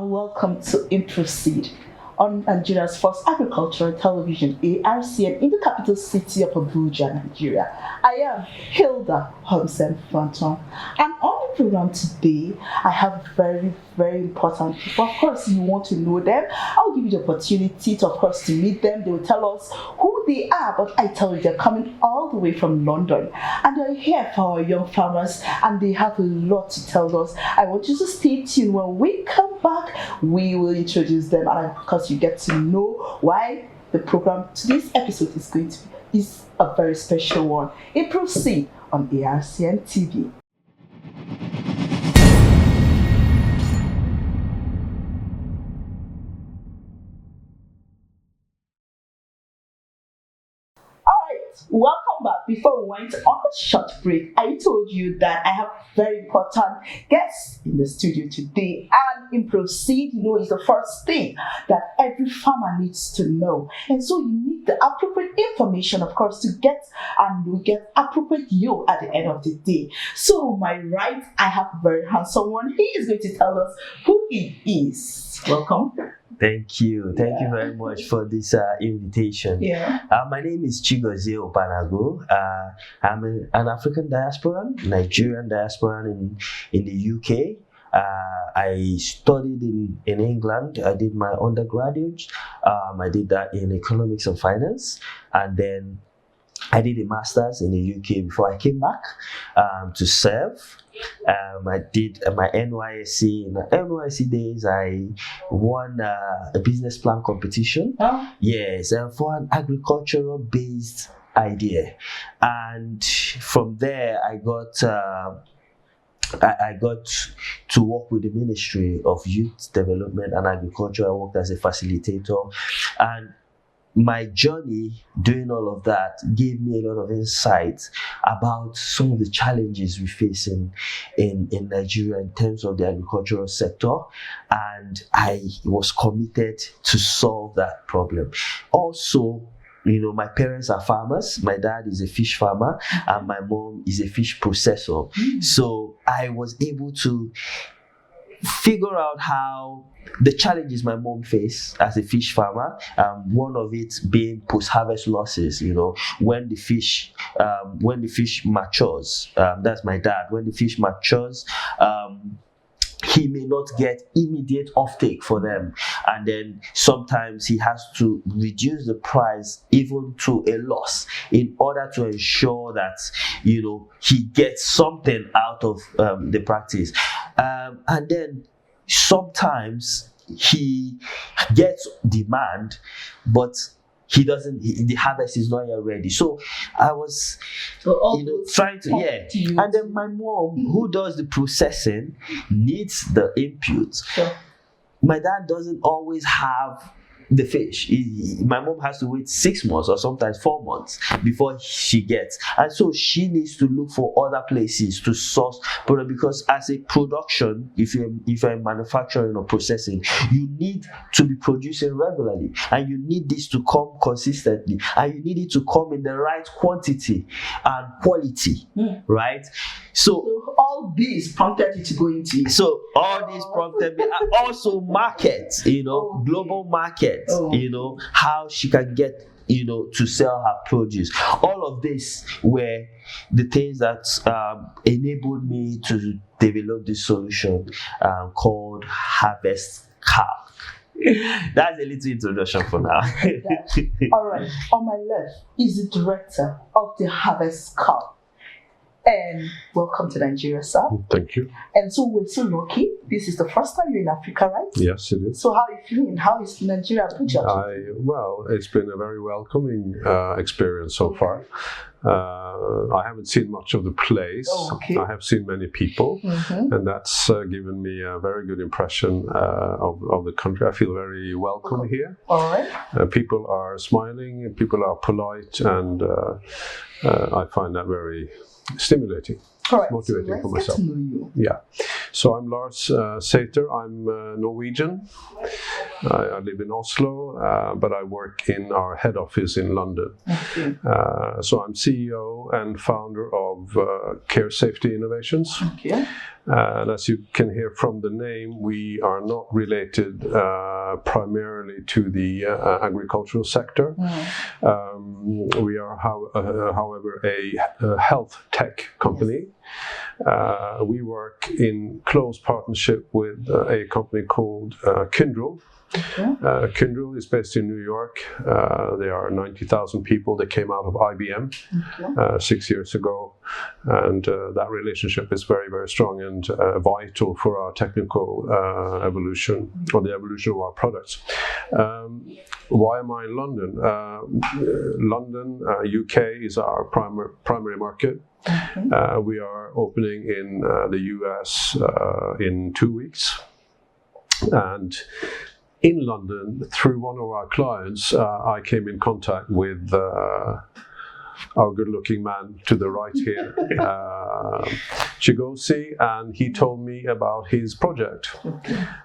and welcome to Proceed on Nigeria's first agricultural television, ARCN, in the capital city of Abuja, Nigeria. I am Hilda Hobson Phantom, and on the program today, I have very, very important people. Of course, you want to know them. I'll give you the opportunity to, of course, to meet them. They will tell us who they are, but I tell you, they're coming all the way from London, and they're here for our young farmers, and they have a lot to tell us. I want you to stay tuned. When we come back, we will introduce them, and of course, you get to know why the program, today's episode, is a very special one. It proceeds on ARCN TV. Welcome back. Before we went on a short break, I told you that I have very important guests in the studio today, and in Proceed, is the first thing that every farmer needs to know. And so you need the appropriate information, of course, to get appropriate yield at the end of the day. So on my right, I have a very handsome one. He is going to tell us who he is. Welcome. Thank you very much for this invitation. My name is Chigozie Opanago. I'm an African diasporan, Nigerian diasporan in the UK. I studied in England. I did my undergraduate. I did that in economics and finance, and then I did a master's in the UK before I came back to serve. I did my NYSC. In the NYSC days, I won a business plan competition. Yes, for an agricultural-based idea, and from there I got to work with the Ministry of Youth Development and Agriculture. I worked as a facilitator, and my journey doing all of that gave me a lot of insight about some of the challenges we face in Nigeria in terms of the agricultural sector, and I was committed to solve that problem. Also, my parents are farmers. My dad is a fish farmer, and my mom is a fish processor. So I was able to figure out how the challenges my mom faced as a fish farmer, one of it being post-harvest losses. When the fish matures, that's my dad. When the fish matures, he may not get immediate offtake for them, and then sometimes he has to reduce the price even to a loss in order to ensure that he gets something out of the practice. And then sometimes he gets demand, but he doesn't. The harvest is not yet ready. So I was, trying to And then my mom, who does the processing, needs the input. My dad doesn't always have the fish. My mom has to wait 6 months or sometimes 4 months before she gets, and so she needs to look for other places to source product, because as a production, if you're manufacturing or processing, you need to be producing regularly, and you need this to come consistently, and you need it to come in the right quantity and quality, right? So all these prompted you to go into it. So all these prompted me, and also market, global market, how she can get, to sell her produce. All of this were the things that enabled me to develop this solution called Harvest Calc. That's a little introduction for now. All right. On my left is the director of the Harvest Calc. And welcome to Nigeria, sir. Thank you. And so we're so lucky. This is the first time you're in Africa, right? Yes, it is. So how are you feeling? How is Nigeria? Well, it's been a very welcoming experience so far. I haven't seen much of the place. I have seen many people, and that's given me a very good impression of the country. I feel very welcome here. All right. People are smiling, people are polite, and I find that very stimulating. All right, motivating for myself. Get to know you. Yeah. So I'm Lars Sæther. I'm Norwegian. I live in Oslo, but I work in our head office in London. Okay. So I'm CEO and founder of Care Safety Innovations. Okay. And as you can hear from the name, we are not related primarily to the agricultural sector. We are, however, a health tech company. We work in close partnership with a company called Kyndryl. Kyndryl is based in New York. There are 90,000 people that came out of IBM 6 years ago, and that relationship is very, very strong and vital for our technical evolution, or the evolution of our products. Why am I in London? London, UK is our primary market. We are opening in the US in 2 weeks, and in London, through one of our clients, I came in contact with our good-looking man to the right here, Chigosi, and he told me about his project.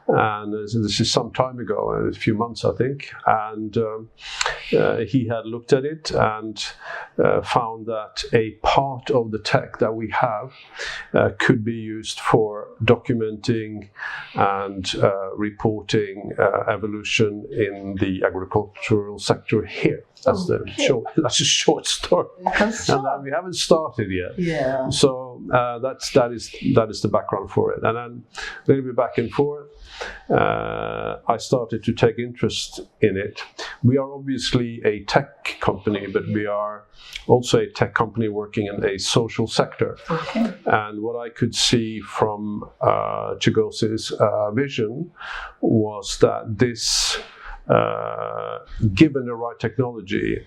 And this is some time ago, a few months, I think, and he had looked at it and found that a part of the tech that we have could be used for documenting and reporting evolution in the agricultural sector here. That's that's a short story, and we haven't started yet. Yeah. So that is the background for it, and then a little bit back and forth. I started to take interest in it. We are obviously a tech company, but we are also a tech company working in a social sector. And what I could see from Chigosi's vision was that this, given the right technology,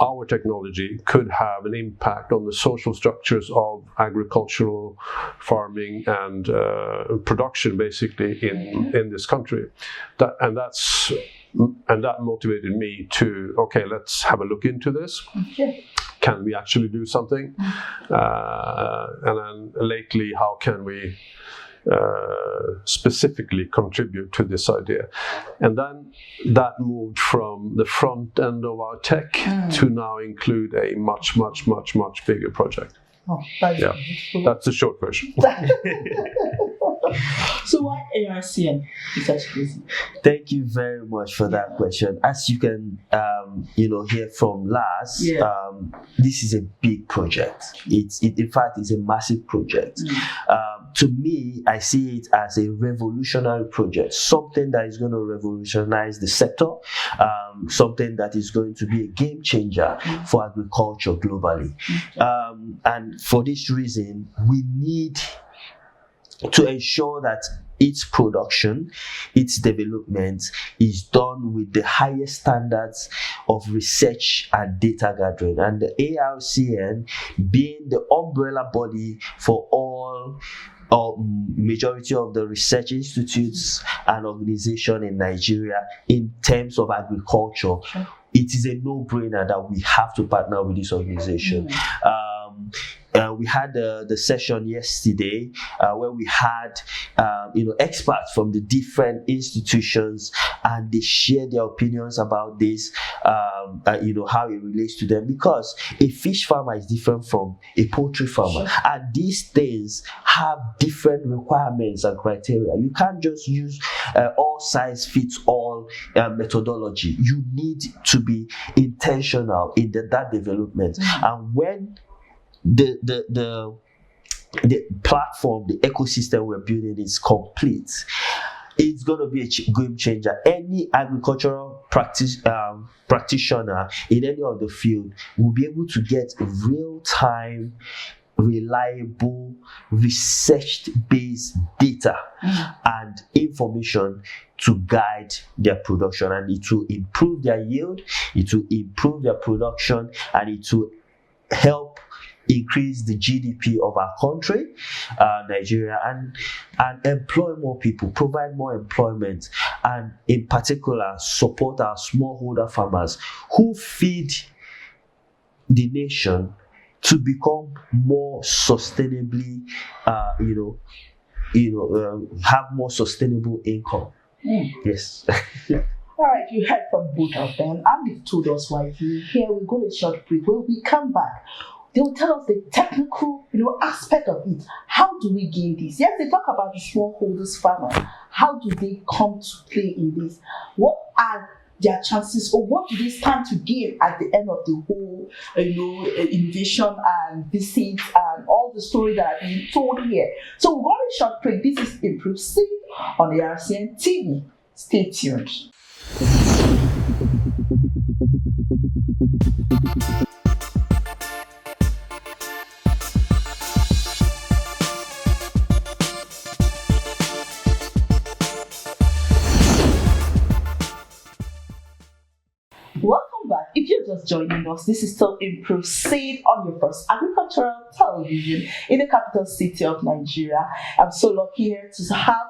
our technology could have an impact on the social structures of agricultural farming and production, basically, in this country. That motivated me to, okay, let's have a look into this. Can we actually do something? And then lately, how can we specifically contribute to this idea? And then that moved from the front end of our tech to now include a much bigger project. Oh, that's beautiful. That's the short version. So why ARCN is such busy? Thank you very much for that question. As you can hear from Lars, this is a big project. In fact, it's a massive project. To me, I see it as a revolutionary project, something that is going to revolutionize the sector, something that is going to be a game changer for agriculture globally. And for this reason, we need to ensure that its production, its development is done with the highest standards of research and data gathering. And the ARCN, being the umbrella body for all or majority of the research institutes and organizations in Nigeria in terms of agriculture, it is a no-brainer that we have to partner with this organization. We had the session yesterday where we had experts from the different institutions, and they shared their opinions about this, how it relates to them, because a fish farmer is different from a poultry farmer, and these things have different requirements and criteria. You can't just use all size fits all methodology. You need to be intentional in that development. And when the platform, the ecosystem we're building is complete, it's going to be a game changer. Any agricultural practitioner in any of the field will be able to get real-time, reliable, research-based data and information to guide their production, and it will improve their yield, it will improve their production, and it will help increase the GDP of our country, Nigeria, and employ more people, provide more employment, and in particular support our smallholder farmers who feed the nation to become more sustainably, have more sustainable income. Yes. All right, you heard from both of them, and they've told us why you're here. We'll go to a short break. When we come back, They will tell us the technical, aspect of it. How do we gain this? Yes, they talk about the smallholders farmer. How do they come to play in this? What are their chances, or what do they stand to gain at the end of the whole, innovation and visit and all the stories that are being told here? So we're going to short break. This is Improved Seed on the RCN TV. Stay tuned. Welcome back. If you're just joining us, this is still Improved Seed on your first agricultural television in the capital city of Nigeria. I'm so lucky here to have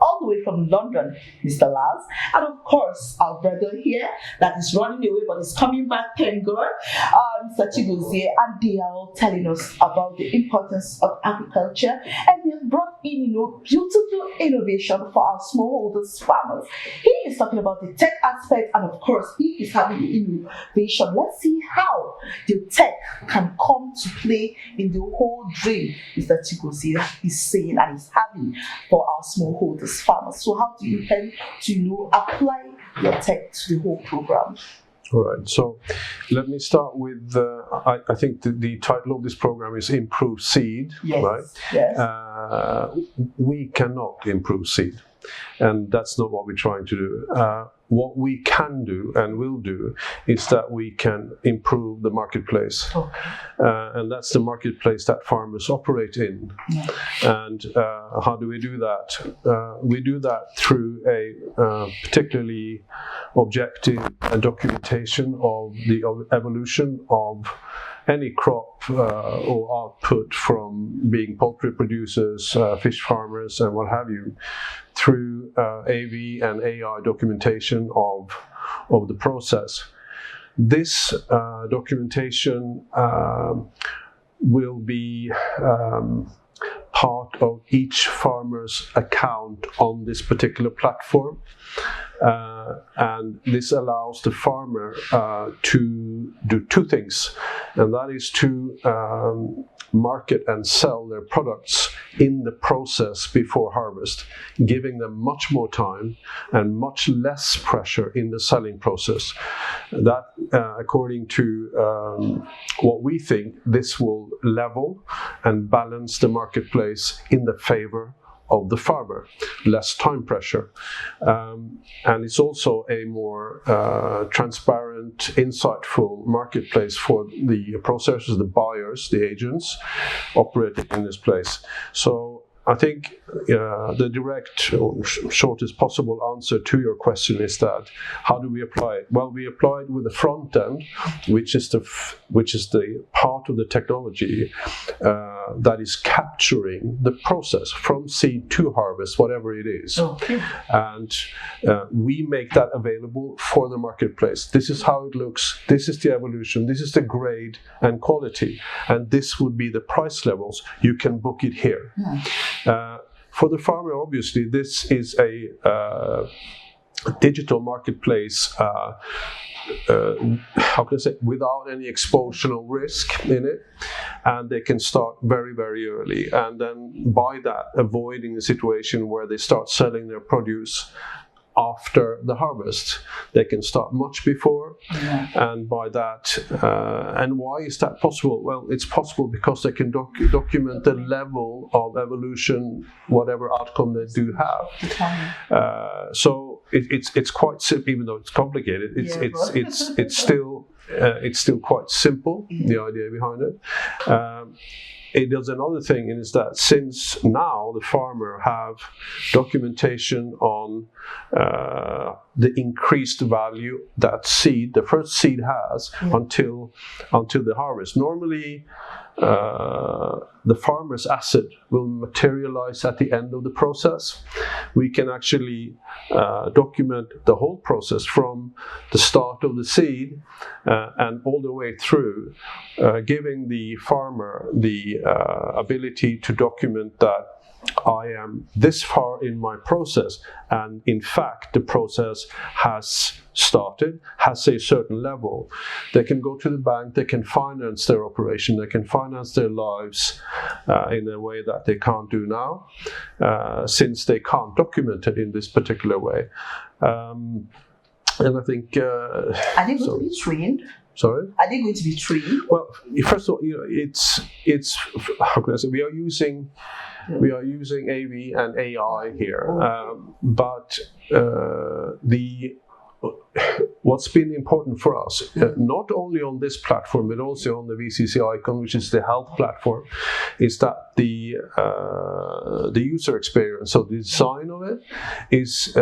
all the way from London, Mr. Laz, and of course our brother here that is running away but is coming back, thank God, Mr. Chigozie, and they are all telling us about the importance of agriculture, and they have brought in, beautiful innovation for our smallholders farmers. He is talking about the tech aspect, and of course he is having the innovation. Let's see how the tech can come to play in the whole dream Mr. Chigozie is saying and is having for our smallholders farmers. So how do you intend to apply your tech to the whole program? All right, so let me start with, I think the title of this program is Improve Seed, yes, right? Yes. We cannot improve seed, and that's not what we're trying to do. What we can do and will do is that we can improve the marketplace. Okay. And that's the marketplace that farmers operate in. Yeah. And how do we do that? We do that through a particularly objective documentation of the evolution of any crop or output, from being poultry producers, fish farmers, and what have you, through AV and AI documentation of the process. This documentation will be part of each farmer's account on this particular platform. And this allows the farmer to do two things, and that is to market and sell their products in the process before harvest, giving them much more time and much less pressure in the selling process. That, according to what we think, this will level and balance the marketplace in the favor of the farmer, less time pressure. And it's also a more transparent, insightful marketplace for the processors, the buyers, the agents operating in this place. So I think the direct, shortest possible answer to your question is that, how do we apply it? Well, we apply it with the front end, which is the part of the technology that is capturing the process from seed to harvest, whatever it is. Okay. And we make that available for the marketplace. This is how it looks. This is the evolution. This is the grade and quality. And this would be the price levels. You can book it here. For the farmer, obviously, this is a digital marketplace, how can I say, without any expositional risk in it, and they can start very, very early, and then by that avoiding the situation where they start selling their produce after the harvest. They can start much before, and by that, and why is that possible? Well, it's possible because they can document the level of evolution, whatever outcome they do have. So it's quite simple, even though it's complicated. It's still quite simple. The idea behind it. There's another thing, and is that since now the farmer have documentation on the increased value that the first seed has until the harvest. Normally, the farmer's asset will materialize at the end of the process, we can actually document the whole process from the start of the seed and all the way through, giving the farmer the ability to document that I am this far in my process, and in fact the process has started, has a certain level. They can go to the bank, they can finance their operation, they can finance their lives in a way that they can't do now, since they can't document it in this particular way. And I think... Are they going to be trained? Sorry? Are they going to be trained? Well, first of all, it's how can I say, we are using AV and AI here, but what's been important for us, not only on this platform but also on the VCC Icon, which is the health platform, is that the user experience, so the design of it is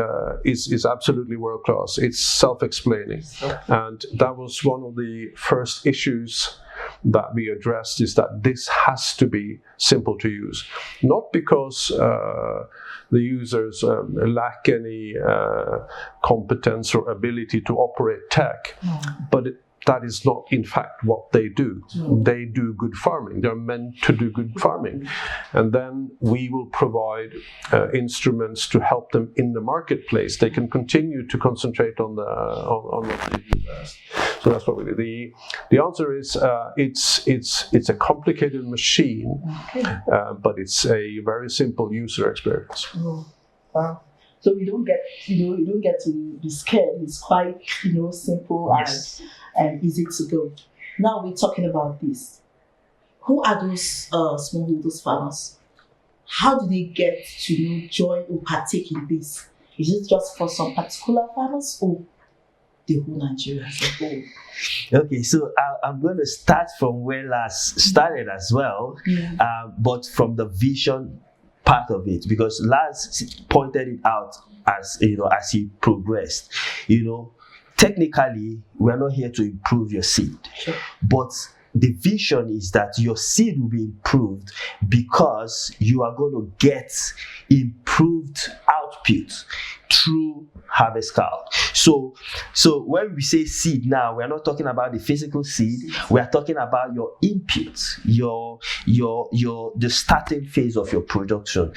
absolutely world class. It's self-explaining, and that was one of the first issues that we addressed, is that this has to be simple to use, not because the users lack any competence or ability to operate tech, but that is not in fact what they do. They do good farming. They're meant to do good farming, and then we will provide instruments to help them in the marketplace. They can continue to concentrate on what they do best. So that's what we do. The answer is it's a complicated machine, but it's a very simple user experience. Oh, wow. So you don't get to be scared. It's quite simple and easy to go. Now we're talking about this. Who are those smallholders farmers? How do they get to join or partake in this? Is it just for some particular farmers or the whole Nigeria as a whole? Okay, so I'm going to start from where Lars started as well, but from the vision part of it, because Lars pointed it out as he progressed. Technically, we're not here to improve your seed, but the vision is that your seed will be improved because you are going to get improved output through harvest calc. So when we say seed now, we're not talking about the physical seed. We are talking about your input, the starting phase of your production.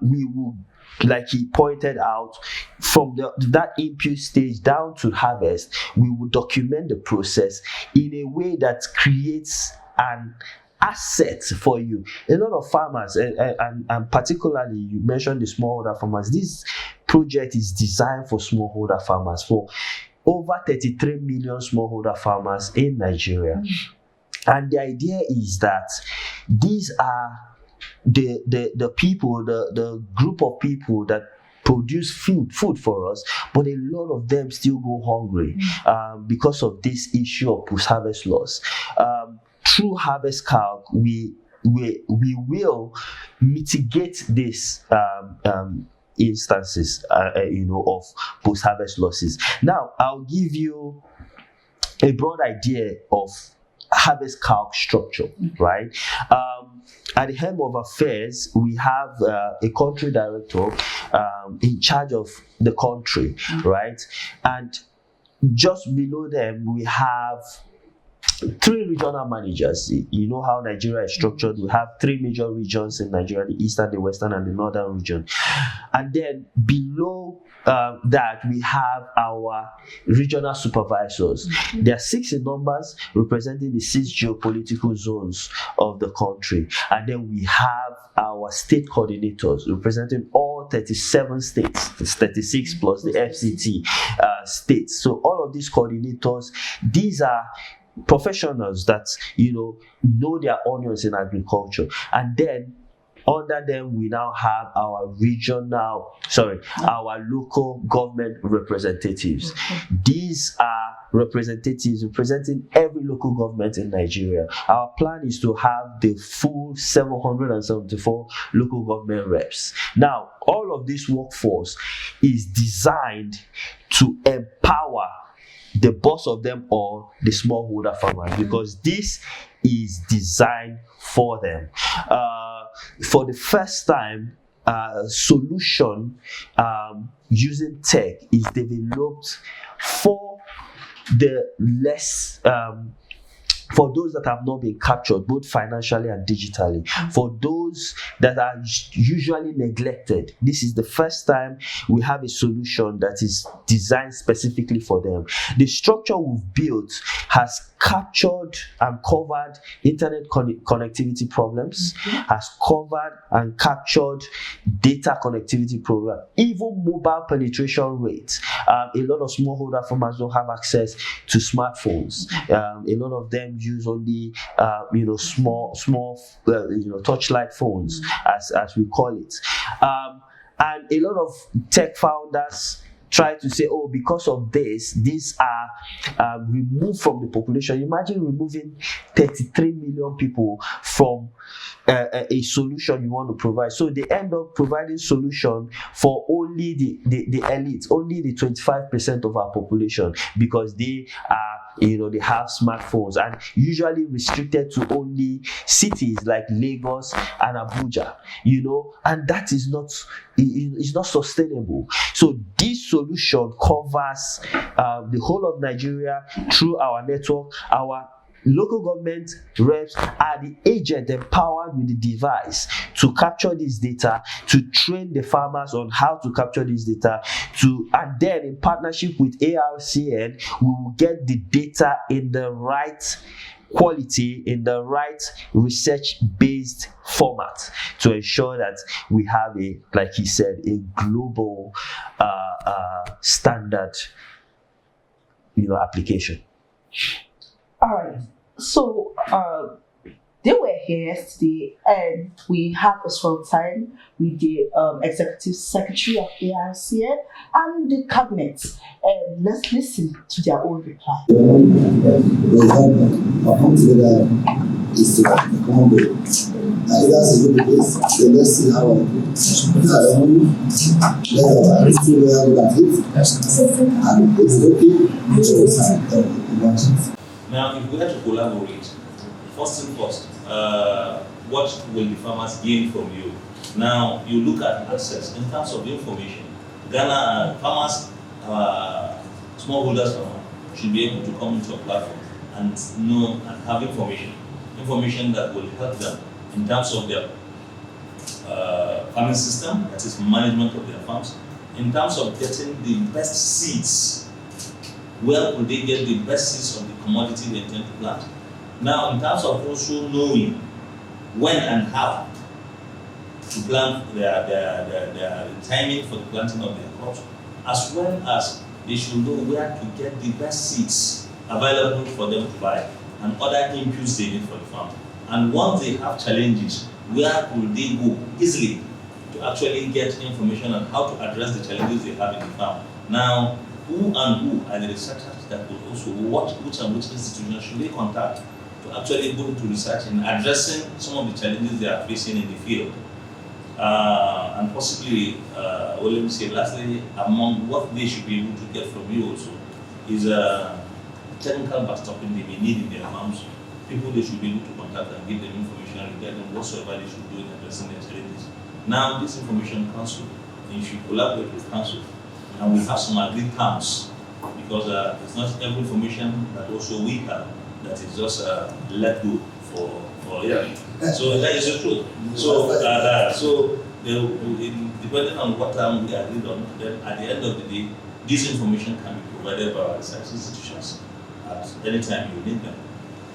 We will, like he pointed out, from that input stage down to harvest, we will document the process in a way that creates an asset for you. A lot of farmers, and particularly you mentioned the smallholder farmers, this project is designed for smallholder farmers, for over 33 million smallholder farmers in Nigeria. And the idea is that these are the people, the group of people that produce food for us, but a lot of them still go hungry because of this issue of post-harvest loss. Through harvest calc, we will mitigate this instances of post-harvest losses. Now I'll give you a broad idea of harvest calc structure, right? At the helm of affairs, we have a country director in charge of the country, right? And just below them, we have 3 regional managers. You know how Nigeria is structured. We have 3 major regions in Nigeria: the eastern, the western, and the northern region. And then below that, we have our regional supervisors. There are 6 in numbers, representing the 6 geopolitical zones of the country. And then we have our state coordinators, representing all 37 states. It's 36 plus the FCT states. So all of these coordinators, these are professionals that know their onions in agriculture. And then under them, we now have our local government representatives. These are representatives representing every local government in Nigeria. Our plan is to have the full 774 local government reps. Now, all of this workforce is designed to empower the boss of them all, the smallholder farmers, because this is designed for them. For the first time, solution using tech is developed for the less for those that have not been captured both financially and digitally, for those that are usually neglected. This is the first time we have a solution that is designed specifically for them. The structure we've built has captured and covered internet connectivity problems, has covered and captured data connectivity problem, even mobile penetration rates. A lot of smallholder farmers don't have access to smartphones. A lot of them use only small touchlight phones, as we call it, and a lot of tech founders try to say, oh, because of this, these are removed from the population. Imagine removing 33 million people from a solution you want to provide. So they end up providing solution for only the elite, only the 25% of our population, because they are, they have smartphones, and usually restricted to only cities like Lagos and Abuja, and that is not sustainable. So this solution covers the whole of Nigeria through our network. Our local government reps are the agent empowered with the device to capture this data, to train the farmers on how to capture this data, and then in partnership with ARCN, we will get the data in the right quality, in the right research-based format, to ensure that we have like he said, a global standard application. All right. So they were here yesterday, and we had as well time with the executive secretary of ARCN and the cabinet. And let's listen to their own reply. Is to come with. That's a good place. So let's see how let's see where we got it. And it's okay. Now, if we had to collaborate, first thing first, what will the farmers gain from you? Now, you look at access in terms of information. Ghana farmers, smallholders farmers should be able to come into a platform and know and have information that will help them in terms of their farming system, that is management of their farms, in terms of getting the best seeds. Where could they get the best seeds of the commodity they intend to plant? Now, in terms of also knowing when and how to plant their timing for the planting of their crops, as well as they should know where to get the best seeds available for them to buy and other inputs they need for the farm. And once they have challenges, where could they go easily to actually get information on how to address the challenges they have in the farm? Now, who are the researchers that will also which institutions should they contact to actually go into research in addressing some of the challenges they are facing in the field? And possibly, let me say lastly, among what they should be able to get from you also is technical backstopping they may need in their farms, people they should be able to contact and give them information regarding whatsoever they should do in addressing their challenges. Now, this information council, if you collaborate with council, and we have some agreed terms, because it's not every information that also we have that is just let go for yeah. So that is the truth. So depending on what term we agreed on, then at the end of the day, this information can be provided by our research institutions at any time you need them.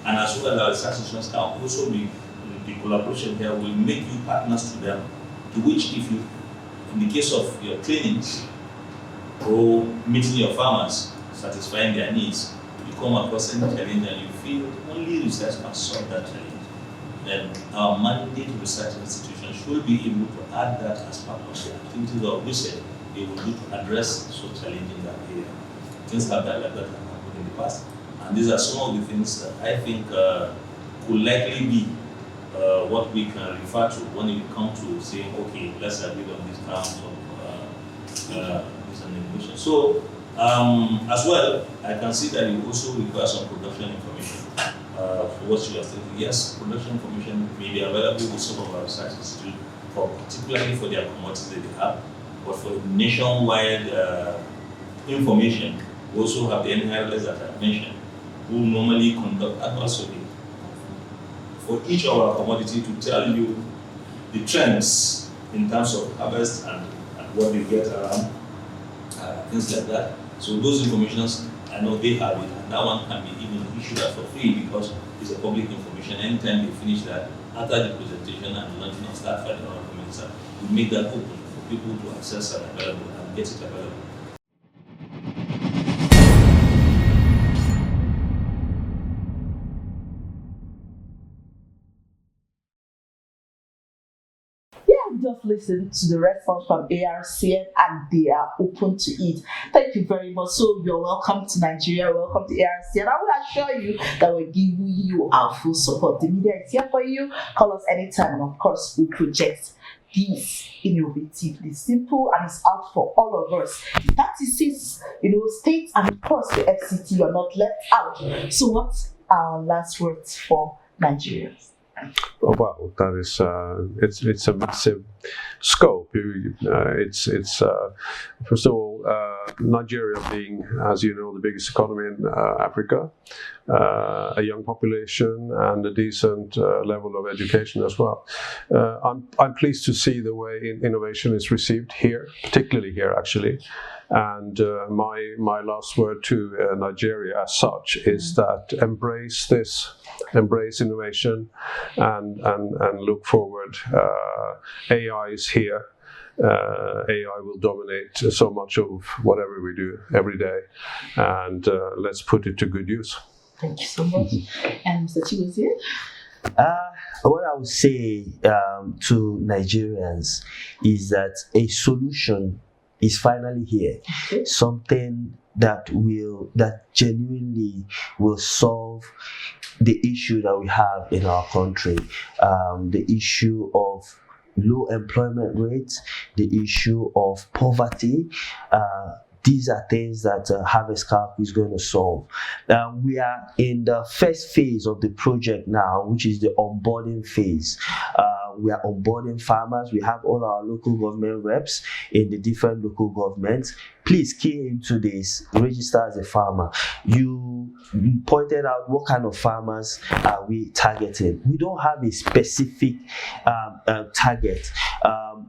And as well as our research institutions can also be, the collaboration here will make you partners to them, to which if you, in the case of your trainings, or meeting your farmers, satisfying their needs, you come across any challenge and you feel only research can solve that challenge, then our mandate research institution should be able to add that as part of the activities of research they will do to address such challenges that area. Things like that have happened in the past. And these are some of the things that I think could likely be what we can refer to when it comes to saying, okay, let's agree on these terms of So, as well, I can see that you also require some production information for what you are stating. Yes, production information may be available with some of our research institutes, particularly for their commodities that they have, but for the nationwide information, we also have the NHLS that I mentioned, who normally conduct annual survey for each of our commodity to tell you the trends in terms of harvest and what they get around, things like that. So those informations, I know they have it, and that one can be even issued as for free because it's a public information. Anytime they finish that, after the presentation and launching of start for the minister, we make that open for people to access and available and get it available. Just listen to the response from ARCN and they are open to it. Thank you very much. So you're welcome to Nigeria, welcome to ARCN. I will assure you that we're giving you our full support. The media is here for you. Call us anytime, and of course we project this innovatively simple and it's out for all of us. 36 states and of course the FCT are not left out. So what's our last words for Nigerians? Oh, well, that is it's a massive scope. It's first of all, Nigeria being, as you know, the biggest economy in Africa, a young population and a decent level of education as well. I'm pleased to see the way innovation is received here, particularly here actually. And my last word to Nigeria as such is that embrace innovation and look forward. AI is here. AI will dominate so much of whatever we do every day, and let's put it to good use. Thank you so much. And Mr. Chigozie? What I would say to Nigerians is that a solution is finally here. Okay. Something that genuinely will solve the issue that we have in our country, the issue of low employment rates, the issue of poverty. These are things that Harvest Cap is going to solve. We are in the first phase of the project now, which is the onboarding phase. We are onboarding farmers. We have all our local government reps in the different local governments. Please key into this, register as a farmer. You pointed out what kind of farmers are we targeting. We don't have a specific target.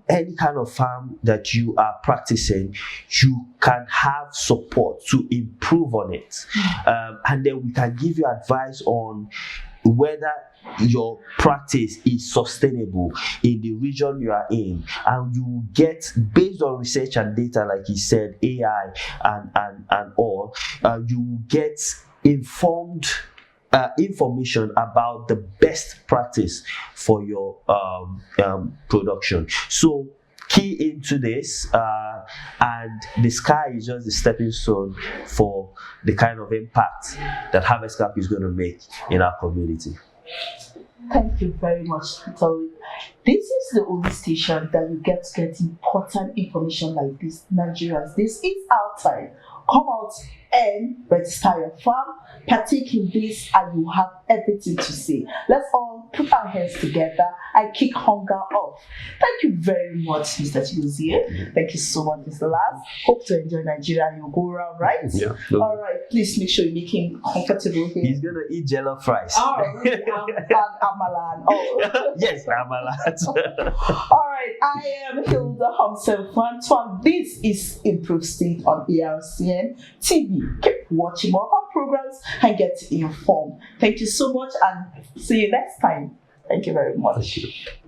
Any kind of farm that you are practicing, you can have support to improve on it. And then we can give you advice on whether your practice is sustainable in the region you are in, and you get, based on research and data, like he said, AI and all, you get informed information about the best practice for your production. So key into this, and the sky is just the stepping stone for the kind of impact that Harvest Cap is going to make in our community. Thank you very much. So this is the only station that you get important information like this. Nigerians, this is our time. Come out and register your farm, partake in this, and you have everything to say. Let's all put our hands together and kick hunger off. Thank you very much, Mr. Chigozie. Thank you so much, Mr. Laz. Hope to enjoy Nigeria. You'll go around, right? Yeah. All right. Please make sure you make him comfortable here. He's gonna eat jollof rice. Oh, really? Amala. Oh. Yes, Amala. All right. I am Hilda Homsen-Fantuan. This is Improved State on ARCN TV. Keep watching more of our programs and get informed. Thank you so much, and see you next time. Thank you very much. Thank you.